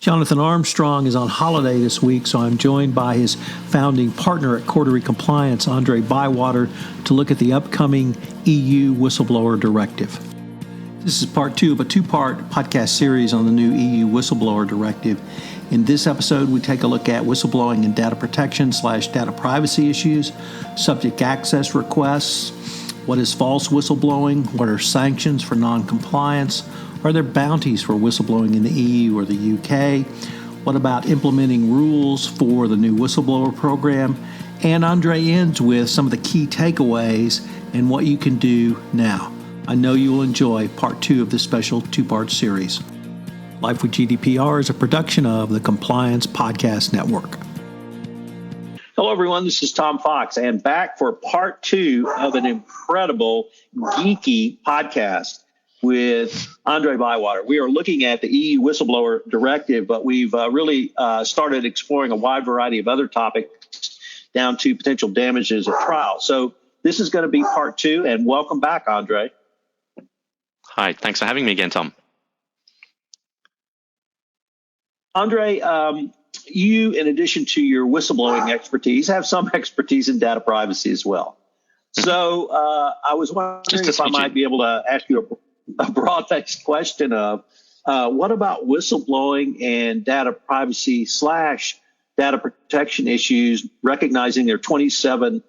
Jonathan Armstrong is on holiday this week, so I'm joined by his founding partner at Cordery Compliance, Andre Bywater, to look at the upcoming EU Whistleblower Directive. This is part two of a two-part podcast series on the new EU Whistleblower Directive. In this episode, we take a look at whistleblowing and data protection / data privacy issues, subject access requests, what is false whistleblowing, what are sanctions for non-compliance, are there bounties for whistleblowing in the EU or the UK, what about implementing rules for the new whistleblower program, and Andre ends with some of the key takeaways and what you can do now. I know you will enjoy part two of this special two-part series. Life with GDPR is a production of the Compliance Podcast Network. Hello, everyone. This is Tom Fox, and back for part two of an incredible, geeky podcast with Andre Bywater. We are looking at the EU Whistleblower Directive, but we've really started exploring a wide variety of other topics down to potential damages at trial. So this is going to be part two, and welcome back, Andre. Hi, thanks for having me again, Tom. Andre, you, in addition to your whistleblowing expertise, have some expertise in data privacy as well. So I was wondering if I might be able to ask you a broad-based question of what about whistleblowing and data privacy / data protection issues, recognizing there are 27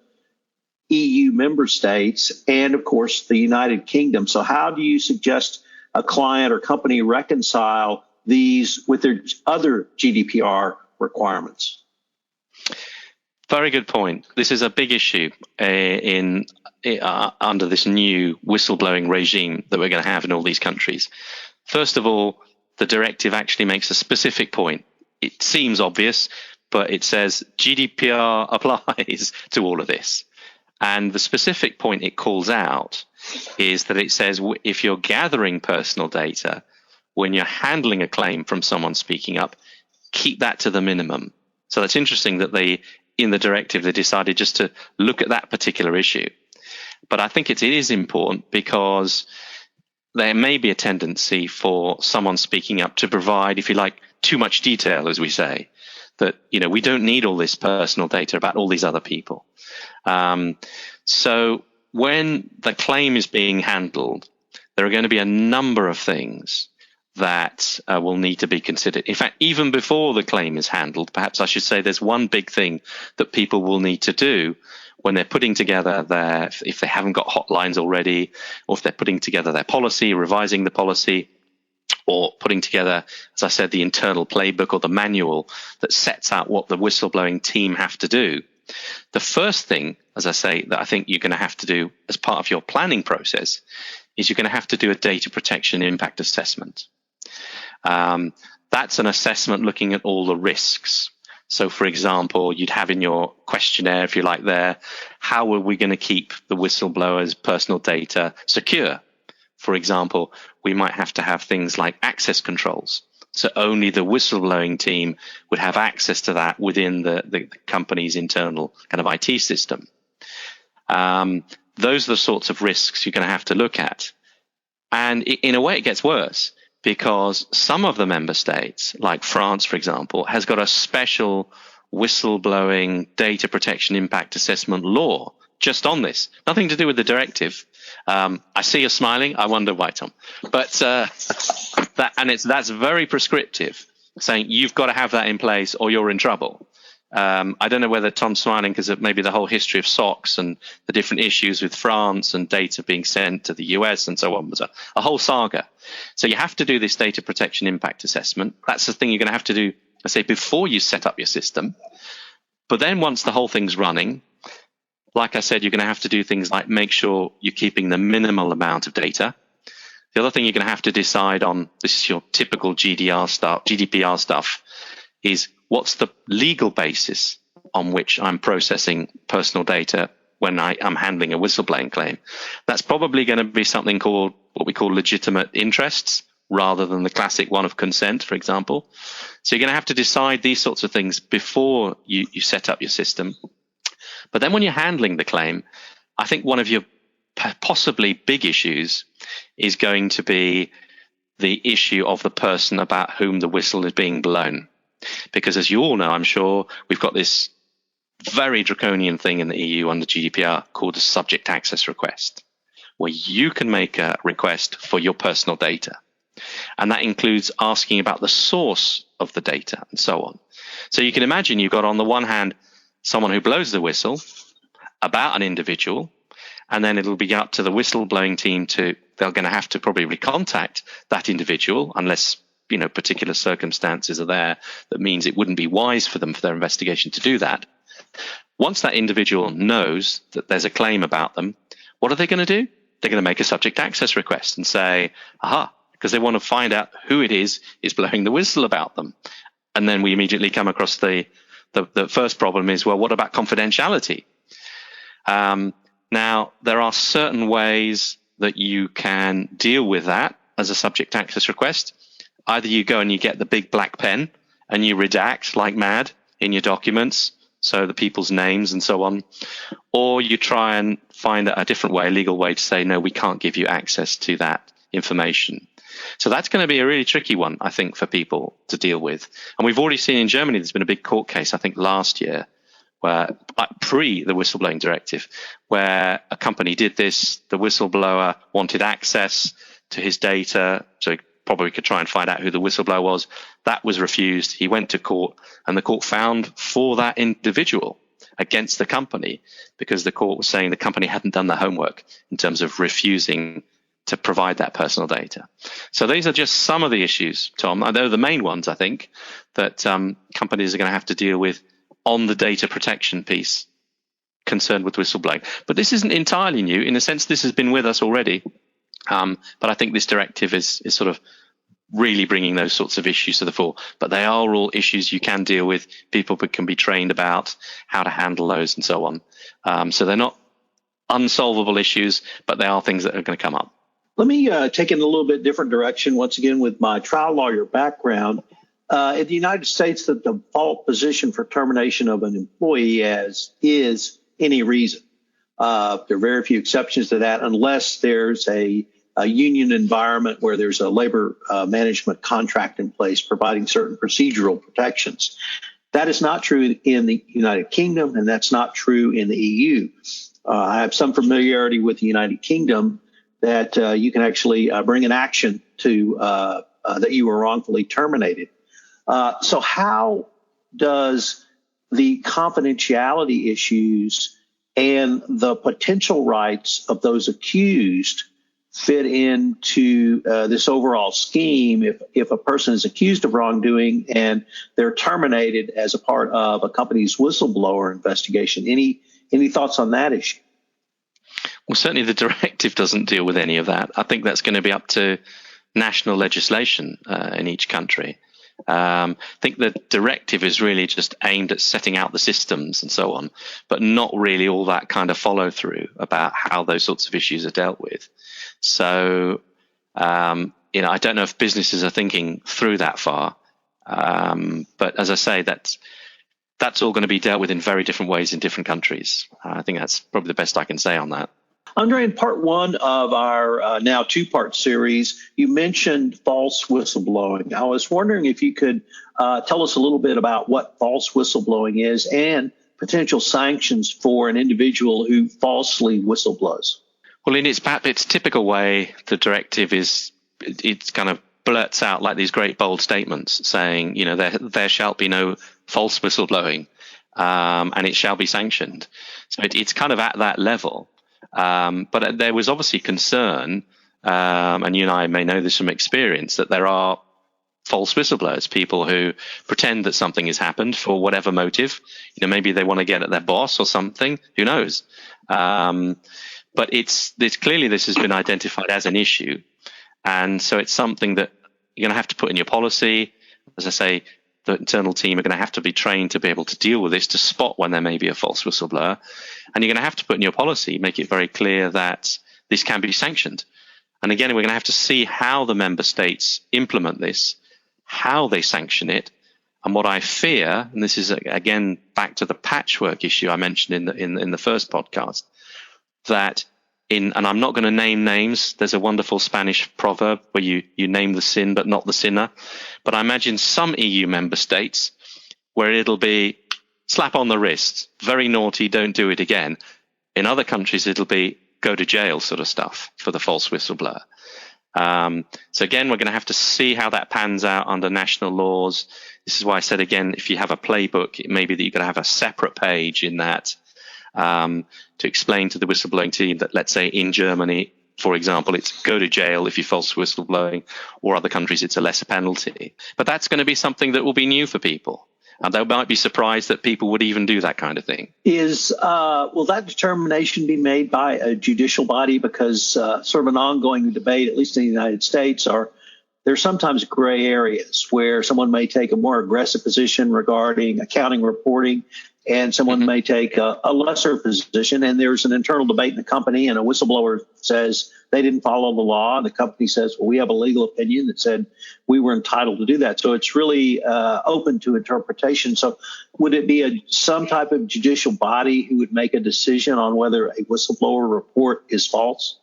EU member states and, of course, the United Kingdom. So how do you suggest a client or company reconcile these with their other GDPR requirements? Very good point. This is a big issue under this new whistleblowing regime that we're going to have in all these countries. First of all, the directive actually makes a specific point. It seems obvious, but it says GDPR applies to all of this. And the specific point it calls out is that it says if you're gathering personal data, when you're handling a claim from someone speaking up, keep that to the minimum. So that's interesting that in the directive, they decided just to look at that particular issue. But I think it is important because there may be a tendency for someone speaking up to provide, if you like, too much detail, as we say, that, we don't need all this personal data about all these other people. So when the claim is being handled, there are going to be a number of things that will need to be considered. In fact, even before the claim is handled, perhaps I should say there's one big thing that people will need to do when they're putting together if they haven't got hotlines already, or if they're putting together their policy, revising the policy, or putting together, as I said, the internal playbook or the manual that sets out what the whistleblowing team have to do. The first thing, as I say, that I think you're going to have to do as part of your planning process is you're going to have to do a data protection impact assessment. That's an assessment looking at all the risks. So, for example, you'd have in your questionnaire, if you like there, how are we going to keep the whistleblower's personal data secure? For example, we might have to have things like access controls. So only the whistleblowing team would have access to that within the company's internal kind of IT system. Those are the sorts of risks you're going to have to look at. And in a way, it gets worse, because some of the member states, like France, for example, has got a special whistleblowing data protection impact assessment law just on this. Nothing to do with the directive. I see you smiling. I wonder why, Tom. But that's very prescriptive, saying you've got to have that in place or you're in trouble. I don't know whether Tom's smiling because of maybe the whole history of SOX and the different issues with France and data being sent to the US and so on. Was a whole saga. So you have to do this data protection impact assessment. That's the thing you're going to have to do, I say, before you set up your system. But then once the whole thing's running, like I said, you're going to have to do things like make sure you're keeping the minimal amount of data. The other thing you're going to have to decide on, this is your typical GDPR stuff, is what's the legal basis on which I'm processing personal data when I'm handling a whistleblowing claim. That's probably going to be something called what we call legitimate interests, rather than the classic one of consent, for example. So you're going to have to decide these sorts of things before you set up your system. But then when you're handling the claim, I think one of your possibly big issues is going to be the issue of the person about whom the whistle is being blown. Because as you all know, I'm sure, we've got this very draconian thing in the EU under GDPR called a subject access request, where you can make a request for your personal data. And that includes asking about the source of the data and so on. So you can imagine you've got on the one hand someone who blows the whistle about an individual, and then it'll be up to the whistleblowing team they're going to have to probably contact that individual unless particular circumstances are there that means it wouldn't be wise for them for their investigation to do that. Once that individual knows that there's a claim about them, what are they going to do? They're going to make a subject access request and say, because they want to find out who it is blowing the whistle about them. And then we immediately come across the first problem is, well, what about confidentiality? Now, there are certain ways that you can deal with that as a subject access request. Either you go and you get the big black pen and you redact like mad in your documents, so the people's names and so on, or you try and find a different way, a legal way to say, no, we can't give you access to that information. So that's going to be a really tricky one, I think, for people to deal with. And we've already seen in Germany, there's been a big court case, I think last year, where pre the whistleblowing directive, where a company did this, the whistleblower wanted access to his data, so he probably could try and find out who the whistleblower was. That was refused. He went to court, and the court found for that individual against the company, because the court was saying the company hadn't done their homework in terms of refusing to provide that personal data. So these are just some of the issues, Tom. They're the main ones, I think, that companies are going to have to deal with on the data protection piece concerned with whistleblowing. But this isn't entirely new. In a sense, this has been with us already. But I think this directive is sort of really bringing those sorts of issues to the fore. But they are all issues you can deal with. People can be trained about how to handle those and so on. So they're not unsolvable issues, but they are things that are going to come up. Let me take it in a little bit different direction. Once again, with my trial lawyer background, in the United States, the default position for termination of an employee is any reason. There are very few exceptions to that, unless there's a union environment where there's a labor management contract in place providing certain procedural protections. That is not true in the United Kingdom, and that's not true in the EU. I have some familiarity with the United Kingdom that you can actually bring an action to that you were wrongfully terminated. So how does the confidentiality issues and the potential rights of those accused fit into this overall scheme if a person is accused of wrongdoing and they're terminated as a part of a company's whistleblower investigation? Any thoughts on that issue? Well, certainly the directive doesn't deal with any of that. I think that's going to be up to national legislation in each country. I think the directive is really just aimed at setting out the systems and so on, but not really all that kind of follow through about how those sorts of issues are dealt with. So, I don't know if businesses are thinking through that far. But as I say, that's all going to be dealt with in very different ways in different countries. I think that's probably the best I can say on that. Andre, in part one of our now two-part series, you mentioned false whistleblowing. I was wondering if you could tell us a little bit about what false whistleblowing is and potential sanctions for an individual who falsely whistleblows. Well, in its typical way, the directive it's kind of blurts out like these great bold statements saying, there shall be no false whistleblowing, and it shall be sanctioned. So it's kind of at that level. But there was obviously concern, and you and I may know this from experience, that there are false whistleblowers, people who pretend that something has happened for whatever motive. Maybe they want to get at their boss or something. Who knows? But it's clearly this has been identified as an issue, and so it's something that you're going to have to put in your policy. As I say, the internal team are going to have to be trained to be able to deal with this, to spot when there may be a false whistleblower. And you're going to have to put in your policy, make it very clear that this can be sanctioned. And again, we're going to have to see how the member states implement this, how they sanction it. And what I fear, and this is again back to the patchwork issue I mentioned in the first podcast, that and I'm not going to name names. There's a wonderful Spanish proverb where you name the sin but not the sinner. But I imagine some EU member states where it'll be slap on the wrist, very naughty, don't do it again. In other countries, it'll be go to jail sort of stuff for the false whistleblower. So again, we're going to have to see how that pans out under national laws. This is why I said, again, if you have a playbook, it may be that you're going to have a separate page in that to explain to the whistleblowing team that, let's say in Germany, for example, it's go to jail if you're false whistleblowing, or other countries, it's a lesser penalty. But that's going to be something that will be new for people. And they might be surprised that people would even do that kind of thing. Will that determination be made by a judicial body? Because sort of an ongoing debate, at least in the United States, there's sometimes gray areas where someone may take a more aggressive position regarding accounting reporting, and someone may take a lesser position. And there's an internal debate in the company, and a whistleblower says they didn't follow the law, and the company says, well, we have a legal opinion that said we were entitled to do that. So it's really open to interpretation. So would it be some type of judicial body who would make a decision on whether a whistleblower report is false?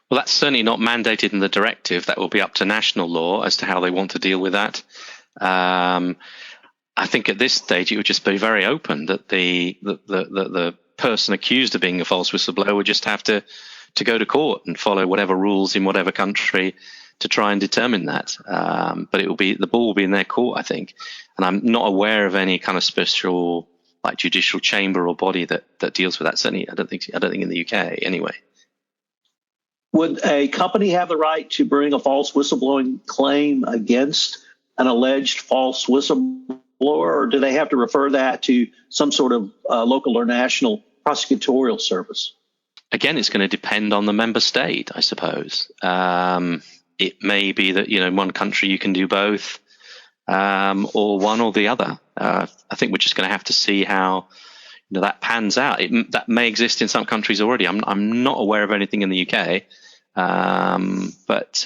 Well, that's certainly not mandated in the directive. That will be up to national law as to how they want to deal with that. I think at this stage it would just be very open that the person accused of being a false whistleblower would just have to go to court and follow whatever rules in whatever country to try and determine that. But the ball will be in their court, I think. And I'm not aware of any kind of special like judicial chamber or body that deals with that. Certainly, I don't think in the UK anyway. Would a company have the right to bring a false whistleblowing claim against an alleged false whistleblower, or do they have to refer that to some sort of local or national prosecutorial service? Again, it's going to depend on the member state, I suppose. It may be that, in one country you can do both, or one or the other. I think we're just going to have to see how that pans out. That may exist in some countries already. I'm not aware of anything in the UK, but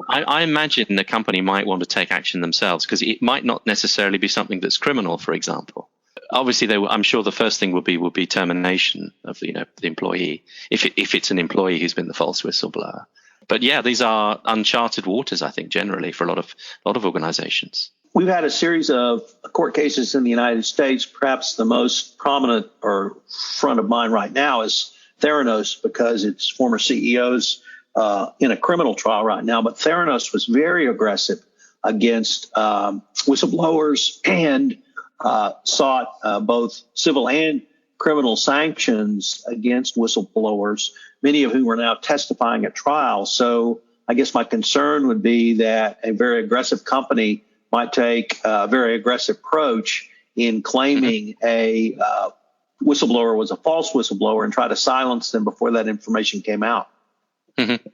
I imagine the company might want to take action themselves, because it might not necessarily be something that's criminal, for example. Obviously, I'm sure the first thing would be termination of the employee if it's an employee who's been the false whistleblower. But yeah, these are uncharted waters, I think, generally for a lot of organizations. We've had a series of court cases in the United States. Perhaps the most prominent or front of mind right now is Theranos, because its former CEO's in a criminal trial right now. But Theranos was very aggressive against whistleblowers and sought both civil and criminal sanctions against whistleblowers, many of whom are now testifying at trial. So I guess my concern would be that a very aggressive company might take a very aggressive approach in claiming a whistleblower was a false whistleblower and try to silence them before that information came out. Mm-hmm.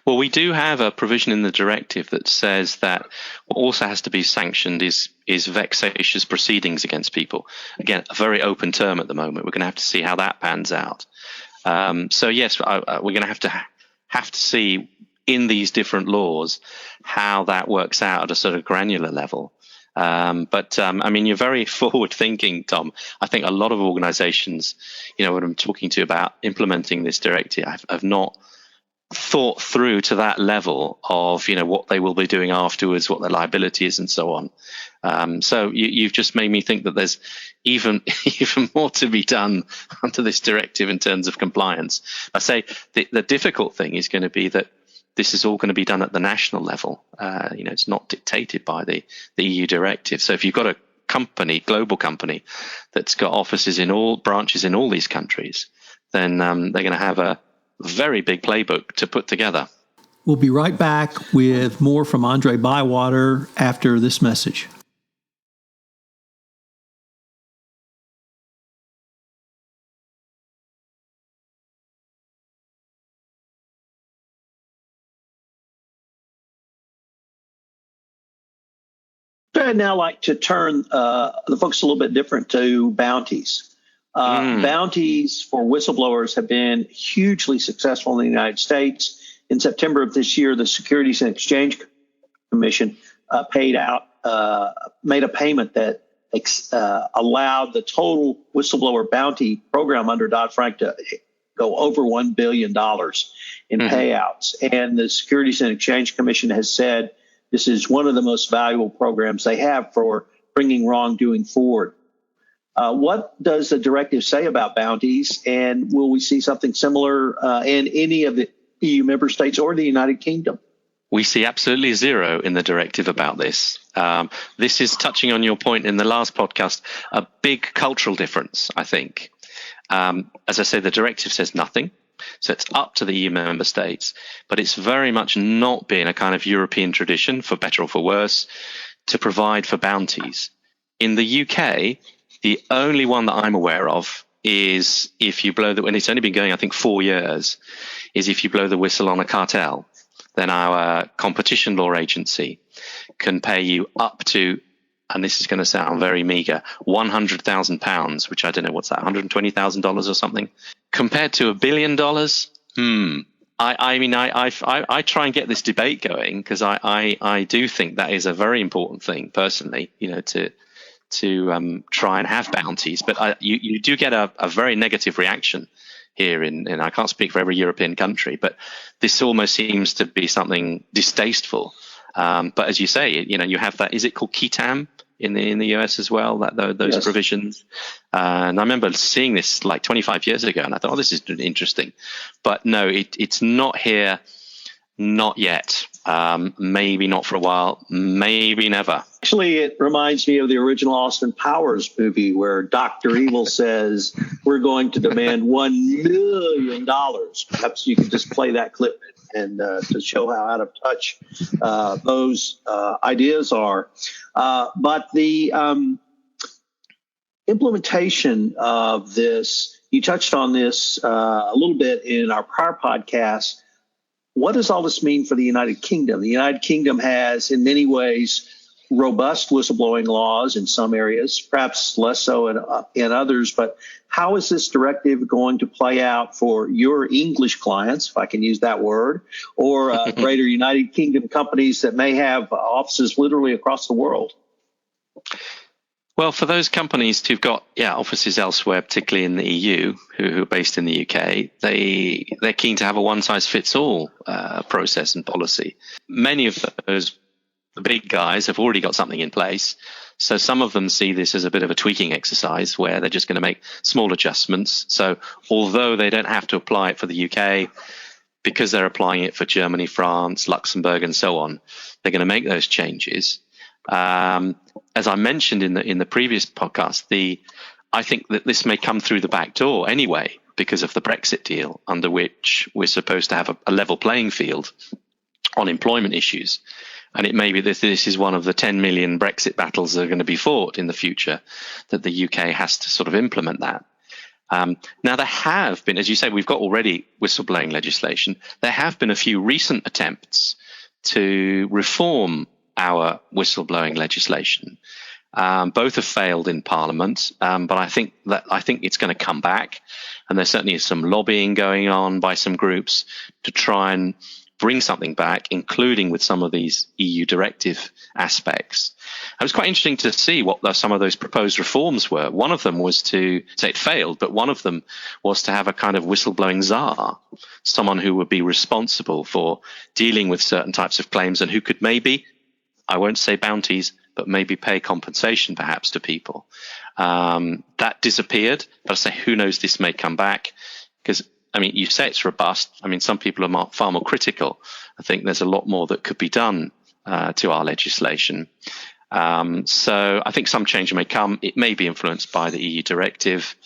Well, we do have a provision in the directive that says that what also has to be sanctioned is vexatious proceedings against people. Again, a very open term at the moment. We're going to have to see how that pans out. So yes, we're going to have to see in these different laws how that works out at a sort of granular level. But you're very forward thinking, Tom. I think a lot of organizations, when I'm talking to about implementing this directive, have not thought through to that level of what they will be doing afterwards, what their liability is, and so on. So you've just made me think that there's even more to be done under this directive in terms of compliance. I say the difficult thing is going to be that this is all going to be done at the national level. It's not dictated by the EU directive. So if you've got a global company that's got offices branches in all these countries, then they're going to have a very big playbook to put together. We'll be right back with more from Andre Bywater after this message. I'd now like to turn the focus a little bit different to bounties. Bounties for whistleblowers have been hugely successful in the United States. In September of this year, the Securities and Exchange Commission made a payment that allowed the total whistleblower bounty program under Dodd-Frank to go over $1 billion in payouts. And the Securities and Exchange Commission has said this is one of the most valuable programs they have for bringing wrongdoing forward. What does the directive say about bounties, and will we see something similar in any of the EU member states or the United Kingdom? We see absolutely zero in the directive about this. This is touching on your point in the last podcast, a big cultural difference, I think. As I say, the directive says nothing. So it's up to the EU member states, but it's very much not been a kind of European tradition, for better or for worse, to provide for bounties. In the UK, the only one that I'm aware of is if you blow and it's only been going, I think, 4 years, is if you blow the whistle on a cartel, then our competition law agency can pay you up to, and this is going to sound very meager, £100,000, which I don't know, what's that, $120,000 or something, compared to $1 billion. I try and get this debate going because I do think that is a very important thing personally, to try and have bounties, but you do get a very negative reaction here and I can't speak for every European country, but this almost seems to be something distasteful. But as you say, you have that, is it called Ketam in the US as well, those yes. provisions? And I remember seeing this like 25 years ago and I thought, this is interesting, but no, it's not here. Not yet. Maybe not for a while. Maybe never. Actually, it reminds me of the original Austin Powers movie where Dr. Evil says, we're going to demand $1 million. Perhaps you can just play that clip and to show how out of touch those ideas are. But the implementation of this, you touched on this a little bit in our prior podcast. What does all this mean for the United Kingdom? The United Kingdom has, in many ways, robust whistleblowing laws in some areas, perhaps less so in others. But how is this directive going to play out for your English clients, if I can use that word, or greater United Kingdom companies that may have offices literally across the world? Well, for those companies who've got offices elsewhere, particularly in the EU, who are based in the UK, they're keen to have a one-size-fits-all process and policy. Many of those, the big guys, have already got something in place. So some of them see this as a bit of a tweaking exercise where they're just going to make small adjustments. So although they don't have to apply it for the UK, because they're applying it for Germany, France, Luxembourg, and so on, they're going to make those changes. As I mentioned in the previous podcast, I think that this may come through the back door anyway because of the Brexit deal, under which we're supposed to have a level playing field on employment issues. And it may be that this is one of the 10 million Brexit battles that are going to be fought in the future, that the UK has to sort of implement that. Now, there have been, as you say, we've got already whistleblowing legislation. There have been a few recent attempts to reform our whistleblowing legislation. Both have failed in Parliament, but I think it's going to come back, and there certainly is some lobbying going on by some groups to try and bring something back, including with some of these EU directive aspects. It was quite interesting to see what some of those proposed reforms were. One of them was to say it failed, but one of them was to have a kind of whistleblowing czar, someone who would be responsible for dealing with certain types of claims and who could maybe, I won't say bounties, but maybe pay compensation perhaps to people. That disappeared, but I say who knows, this may come back because, you say it's robust. Some people are far more critical. I think there's a lot more that could be done to our legislation. So I think some change may come. It may be influeenced by the EU directive.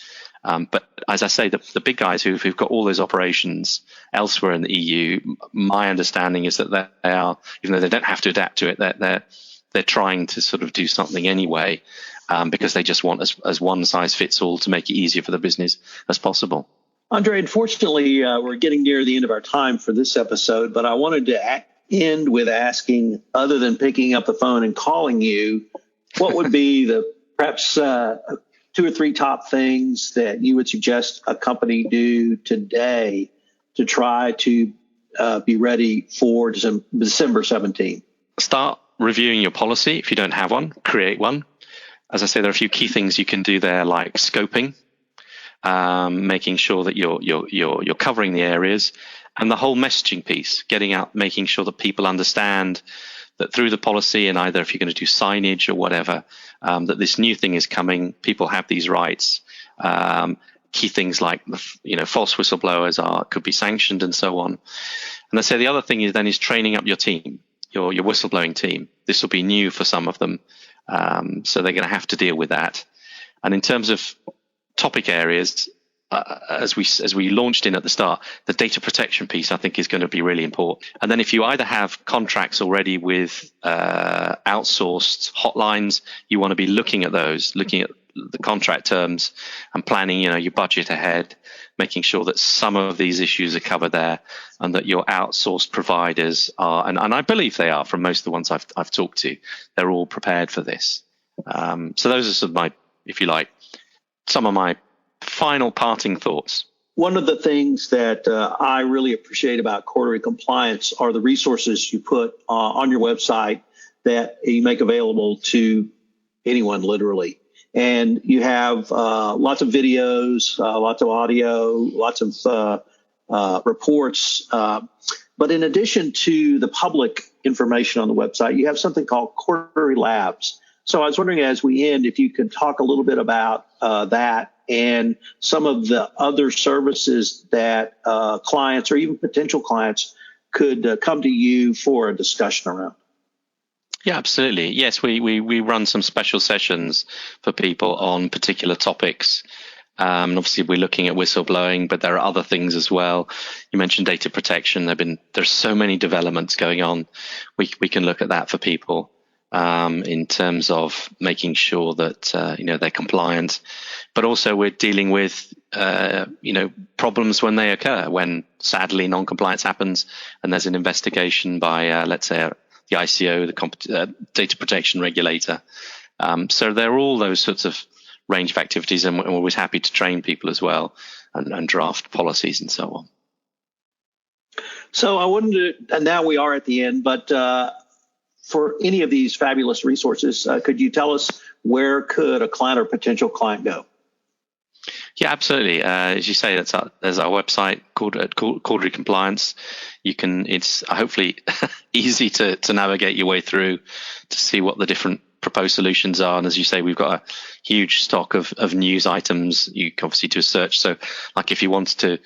But as I say, the big guys who've got all those operations elsewhere in the EU, my understanding is that they are, even though they don't have to adapt to it, they're trying to sort of do something anyway, because they just want as one size fits all to make it easier for the business as possible. Andre, unfortunately, we're getting near the end of our time for this episode, but I wanted to end with asking, other than picking up the phone and calling you, what would be the perhaps 2 or 3 top things that you would suggest a company do today to try to be ready for December 17th? Start reviewing your policy. If you don't have one, create one. As I say, there are a few key things you can do there, like scoping. making sure that you're covering the areas, and the whole messaging piece, getting out, making sure that people understand that through the policy, and either if you're going to do signage or whatever, that this new thing is coming. People have these rights. Key things like false whistleblowers could be sanctioned and so on. And I say the other thing is training up your team, your whistleblowing team. This will be new for some of them, so they're going to have to deal with that. And in terms of topic areas, as we launched in at the start, the data protection piece I think is going to be really important. And then if you either have contracts already with outsourced hotlines, you want to be looking at those, looking at the contract terms and planning, your budget ahead, making sure that some of these issues are covered there, and that your outsourced providers are, and I believe they are, from most of the ones I've talked to, they're all prepared for this. So those are sort of my, if you like, some of my final parting thoughts. One of the things that I really appreciate about Cordery Compliance are the resources you put on your website that you make available to anyone, literally. And you have lots of videos, lots of audio, lots of reports. But in addition to the public information on the website, you have something called Cordery Labs. So I was wondering, as we end, if you could talk a little bit about that and some of the other services that clients or even potential clients could come to you for a discussion around. Yeah, absolutely. Yes, we run some special sessions for people on particular topics. And obviously, we're looking at whistleblowing, but there are other things as well. You mentioned data protection. There's so many developments going on. We can look at that for people in terms of making sure that they're compliant. But also, we're dealing with problems when they occur, when sadly non-compliance happens, and there's an investigation by let's say the ICO, the data protection regulator. So there are all those sorts of range of activities, and we're always happy to train people as well and draft policies and so on. So I wanted to, and now we are at the end, but for any of these fabulous resources, could you tell us where could a client or potential client go? Yeah, absolutely. As you say, there's our website called Cordery Compliance. It's hopefully easy to navigate your way through to see what the different proposed solutions are. And as you say, we've got a huge stock of news items. You can obviously do a search. So like if you wanted to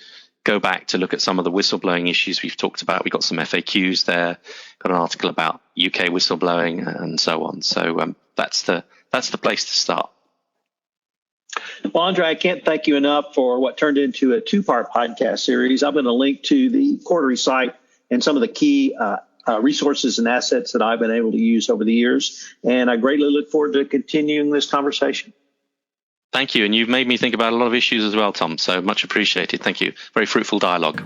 go back to look at some of the whistleblowing issues we've talked about, we've got some FAQs there, got an article about UK whistleblowing and so on. So that's the place to start. Well, Andre, I can't thank you enough for what turned into a two-part podcast series. I'm going to link to the Cordery site and some of the key resources and assets that I've been able to use over the years. And I greatly look forward to continuing this conversation. Thank you. And you've made me think about a lot of issues as well, Tom. So much appreciated. Thank you. Very fruitful dialogue.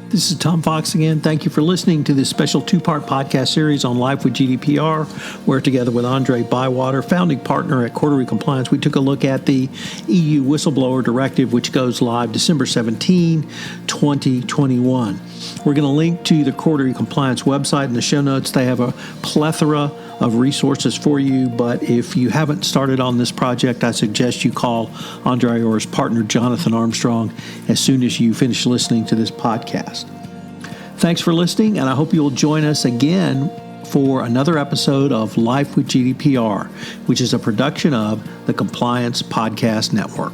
This is Tom Fox again. Thank you for listening to this special two-part podcast series on Life with GDPR, where together with Andre Bywater, founding partner at Cordery Compliance, we took a look at the EU Whistleblower Directive, which goes live December 17, 2021. We're going to link to the Cordery Compliance website in the show notes. They have a plethora of resources for you, but if you haven't started on this project, I suggest you call Andre or his partner, Jonathan Armstrong, as soon as you finish listening to this podcast. Thanks for listening, and I hope you'll join us again for another episode of Life with GDPR, which is a production of the Compliance Podcast Network.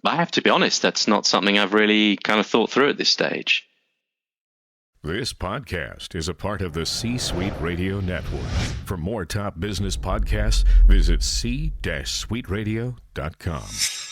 I have to be honest, that's not something I've really kind of thought through at this stage. This podcast is a part of the C-Suite Radio Network. For more top business podcasts, visit c-suiteradio.com.